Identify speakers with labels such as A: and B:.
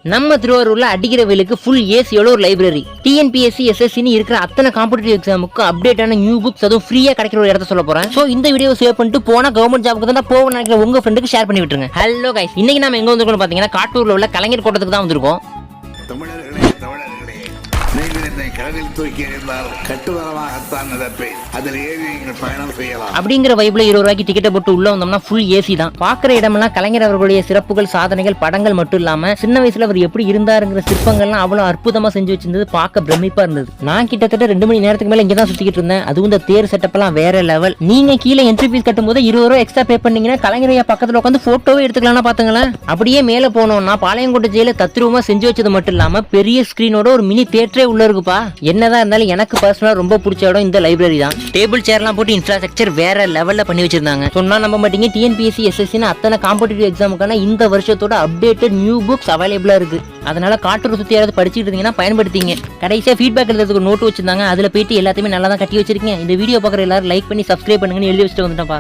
A: நம்ம திருவாரூர்ல அடிக்கிற வெயிலுக்கு ஃபுல் ஏசியோட ஒரு லைப்ரரி. டிஎன்பிஎஸ்சி எஸ்எஸ்சின்னு இருக்கிற அத்தனை காம்படிட்டிவ் எக்ஸாமுக்கு அப்டேட்டான நியூ புக்ஸ் அதுவும் ஃப்ரீயா கிடைக்கிற ஒரு இடத்த சொல்ல போறேன். சோ இந்த வீடியோ சேவ் பண்ணிட்டு போனா கவர்மெண்ட் ஜாபுக்கு தான் போக நினைக்கிற உங்க ஃப்ரெண்டுக்கு ஷேர் பண்ணி விட்டுருங்க. ஹலோ கைஸ், இன்னைக்கு நாம எங்க வந்திருக்கோம் பாத்தீங்கன்னா காட்டூர்ல உள்ள கலைஞர் கோட்டத்துக்கு தான் வந்திருக்கோம். அப்படிங்கிற வைப்ல 20 ரூபாய்க்கு டிக்கெட் போட்டு உள்ள வந்தோம்னா ஃபுல் ஏசி தான். பாக்குற இடமெல்லாம் கலைஞர் அவர்களுடைய சிறப்புகள், சாதனைகள், படங்கள் மட்டும் இல்லாம சின்ன வயசுல அவர் எப்படி இருந்தாருங்கிற சிற்பங்கள்லாம் அவ்வளவு அற்புதமா செஞ்சு வச்சிருந்தது. பார்க்க பிரமிப்பா இருந்தது. நான் கிட்டத்தட்ட 2 மணி நேரத்துக்கு மேல இங்கதான் சுத்திக்கிட்டு இருந்தேன். அதுவும் இந்த தேர் செட்டப் எல்லாம் வேற லெவல். நீங்க கீழே என்ட்ரி ஃபீஸ் கட்டும் போது 20 ரூபாய் எக்ஸ்ட்ரா பே பண்ணீங்கன்னா கலைஞரையா பக்கத்துல உட்காந்து போட்டோவே எடுத்துக்கலாம் பாத்துங்களேன். அப்படியே மேல போனோம்னா பாளையங்கோட்டை ஜெயில தத்ரூபமா செஞ்சு வச்சது மட்டும் இல்லாம பெரிய ஸ்கிரீனோட ஒரு மினி தியேட்டரே உள்ள இருக்குப்பா. என்னதான் இருந்தாலும் எனக்கு பர்சனலா ரொம்ப பிடிச்ச இடம் இந்த லைப்ரரி தான். டேபிள் சேர்லாம் போட்டு இன்ஃப்ராஸ்ட்ரக்சர் வேற லெவல்ல பண்ணி வச்சிருந்தாங்க. சொன்னா நம்ப மாட்டீங்க, டிஎன்பிஎஸ்சி எஸ்எஸ்சின்னு அத்தனை காம்படிட்டிவ் எக்ஸாமுக்கான இந்த வருஷத்தோட அப்டேட்டட் நியூ புக்ஸ் அவைலபிளா இருக்கு. அதனால காட்டூர் சுத்தி யாராவது படிச்சுட்டு இருந்தீங்கன்னா பயன்படுத்திங்க. கடைசியா ஃபீட்பேக் எழுதுறதுக்கு நோட் வச்சிருந்தாங்க. அதுல போயிட்டு எல்லாத்தையுமே நல்லா தான் கட்டி வச்சிருக்கீங்க. இந்த வீடியோ பார்க்குற எல்லாரும் லைக் பண்ணி சப்ஸ்கிரைப் பண்ணுங்கன்னு எழுதி வச்சுட்டு வந்துட்டேன்ப்பா.